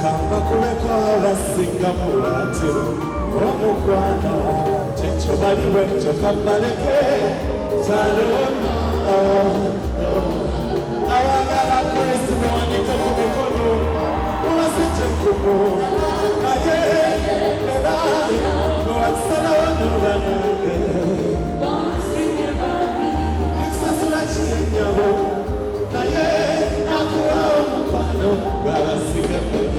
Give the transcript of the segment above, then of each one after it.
Kamba kulekwa Singapore tu omukwana checho bali wecho kambaleke salona awagala Kristo mwani kamukono uwasiche kumu aye ela nuwatsala wanurana Niksasula chinyabo aye akuwa omukwano gala Singapore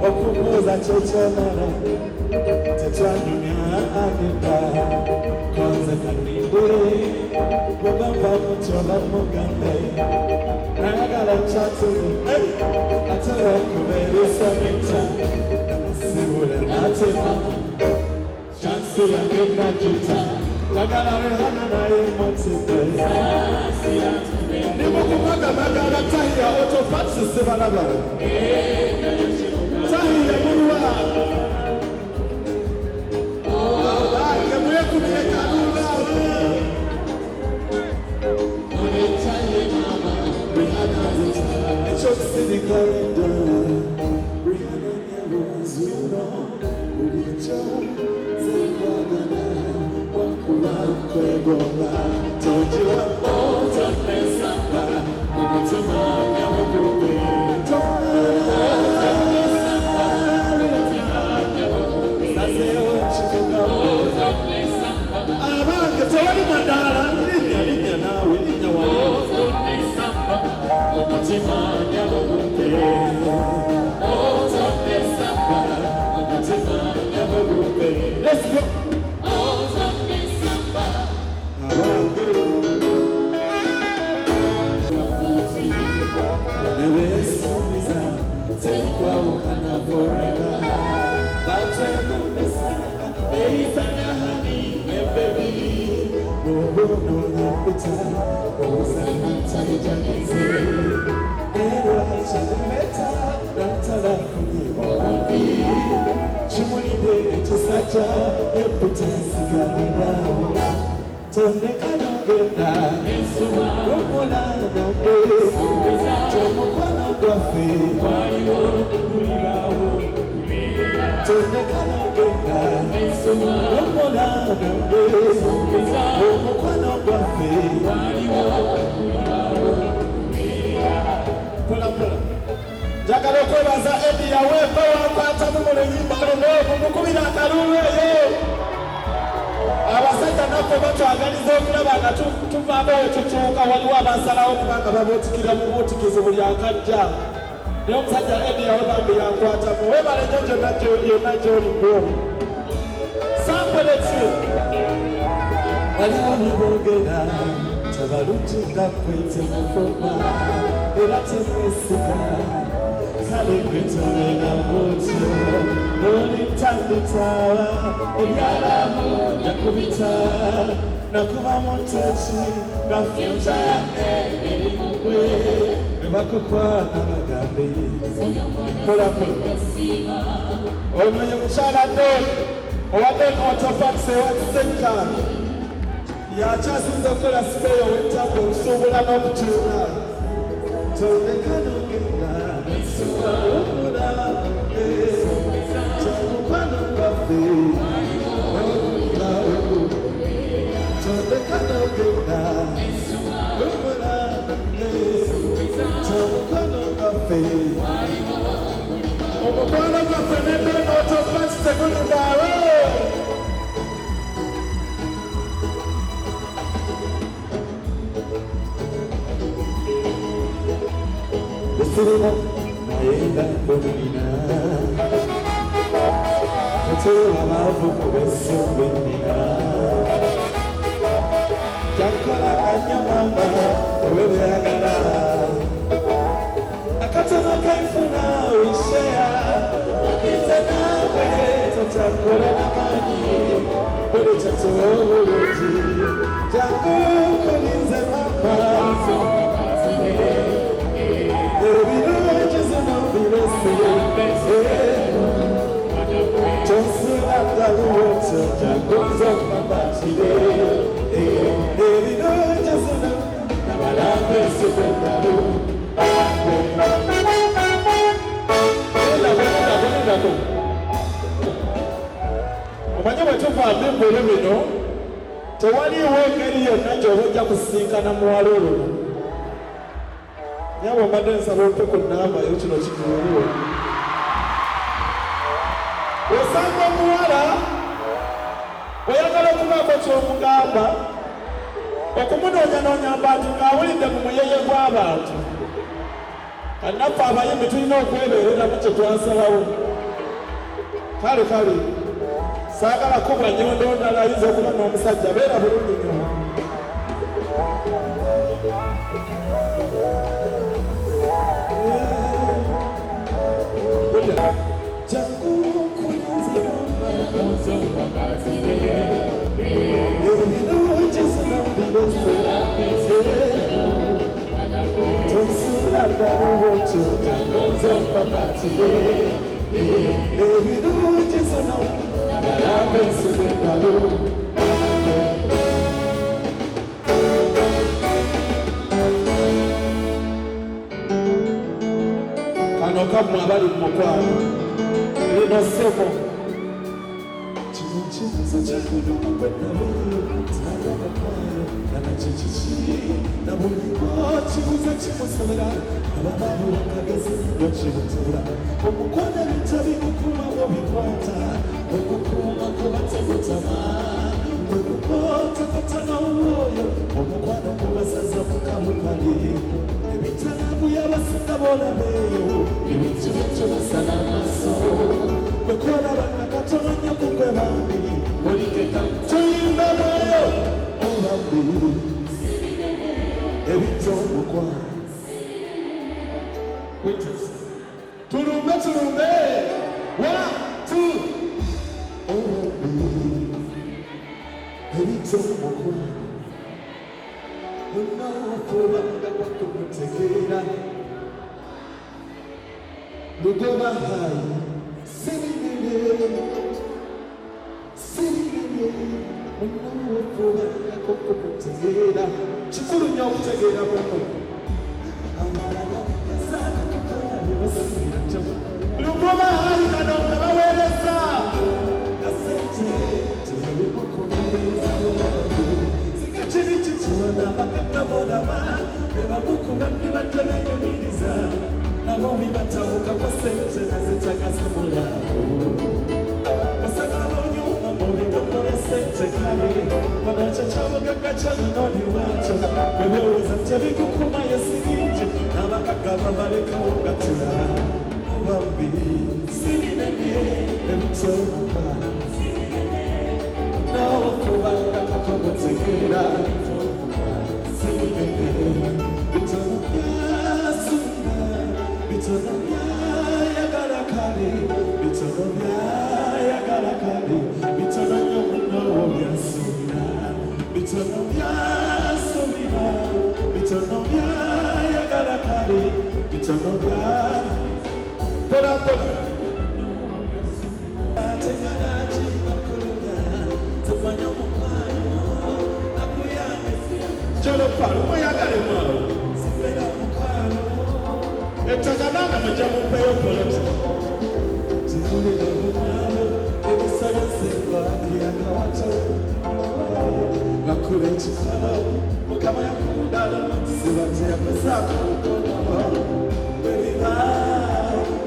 Okumuza chochomara tetwanyumya agenda konze kaninde bwebamba mutoba mugambe nayagala chatuli atera okubeeresa mita namusibula natema chansi yange najuta njagala Rehana naye mutibe nimukumagamaga tahiya otopatsi sibalaba tahiya mulwa abake mwekumyekanula ekyo kisirikalenda Rehana nyabuzino bulikyo zekwagana wakuba kwegomba tojiwa otopesamba umutima nyamukubi abange tewali madala linya nawe linya wawe umutima nyamukubi let's go. Njagala okwebaza Eddie yaweeko wakwata mumulenyi mbalo mumukubira akalulu eyo abasajja naffe batwagaliza okulaba nga tuvaamu wetutuuka waliwo abasalawo kubanga babootikira mu buutikizi buli akajja naye omusajja Eddie yawe bambi yankwatamu webale nyo yonna gy'oliko sampeletsi waliwo niboogera tabalujjinga kwete mufoma era temwesiga kale kwetolera mutyo nolitanditawa ebyalamu nakubita nakuba mutoki nga fyuta yange eri mugwe nebakukwana bagambe mulamulo omenye mukyala Don owadde n'otopakisi ewakisekka yakyasinza okukola sipeeyo w'ettaka okusuubula n'okutuula toleka n'ogenda omula kyamukwano gwaffe toleka n'ogenda omula kyamukwano gwaffe omukwano gwaffe nedde n'otopakisi teguludaawo Sirina naenda kumina Kutula mavu kubesu wenina Jakola kanyamamba Uwewe agala Akatana kaifuna wishea Wakita nawe Tatakura na mani Uli chatuwa uruji Jangu kulinze mama tuva mbere bino tewaliwo engeri yonna gy'oba ojja kusinkana muwala olwo nyaba mbadde nsaba ompe ku nnambayo kino kituuliwo osanga omuwala oyagala okubaako ky'omugamba okumunoonya abantu ng'awulidde mu muyeye gw'abantu kannaffe abayimbi tulina okwebeereramu kye twasalawo kale saagala kubwa nnyondo ndala ayinza okuba n'omusajja beera bulungi nnyo kano kammwe abali mu mukwano lino ssebo kino kibuzo kibuzo kimusomera abababu bakagezi yokibutura omukwano bitabi kukumawo bikwata okukuma kubategutama okukotakatanawoyo omukwano kubasaza mukamukali ebitanabu yabasinga bolabeeyo ebitubityo basana amaso bekolabanga katono nnyo kugwe bambi olikeka tuyimba nayo obambi ebityo omukwano tulumbe 1, 2 ebityo omukwano unaokubanga kwakumutegeera lugoba hayi sirinene unaokubanga kwakumutegeera kikulu nnyo okutegeera muno lugoba hayi kano nga baweereza gasente kiri kikiwana bakatabolaba bebamukuba nibatebenyumiriza nabo bibatawuka kwa sente nazitagasimulabo basagala onyuma mubigamole sente kale banaca kyabugagga kyanononi waco bebeweza tebikukuma yesigije nabakagaba balekawo gatula bambi sirinene ebitomuka naokubanga kakomutegeera bitono byasuna bitono byayagala kale bitono byayagala kale bitono nnyo munowo byasuna bitono byasumira bitono byayagala kale bitono bya pola Palo, moyagale mwalo. Sipera mukalo. Etagananga majamu peyo poloti. Zikule na mwalo. Ebisala sewa yakawato. Bakule chikalo. Mukama ya kundalo. Sibati ya pesako. Beliba.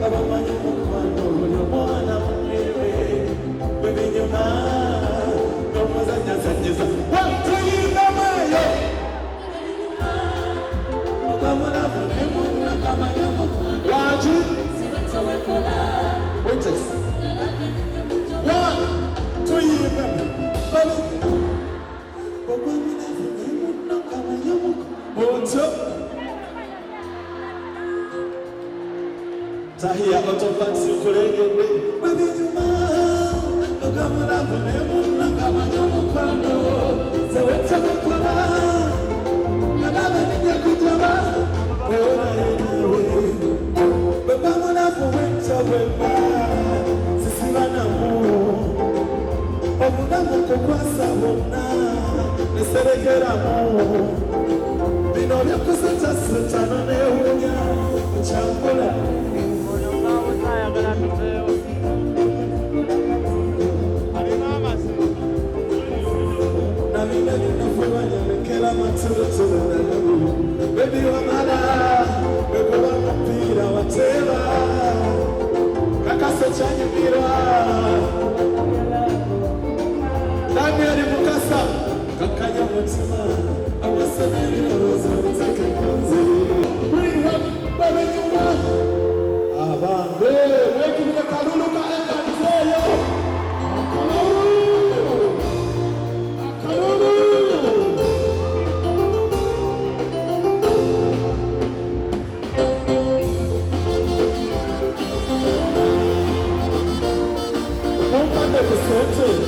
Baba manyo mukwano. Yo mwana mwewe. Bebe nyuma. Nomaza nyazanyeza. Watu yinga mayo. Witness. 1, 2 years. Tahia autofancy kulegende. Babijuma. Ogamana bunemu nakama nyomukwano. Sewetsa kukola. Kadaba ninja kujaba. Ora yewe. Babamuna fuwetsa wema. Sisibana mu. Obunamu kukwasa wona. Neseregera mu. Bino byakusata satana newunya. Chambula. abange mwekirire kalulu ka enganizeeyo Don't find the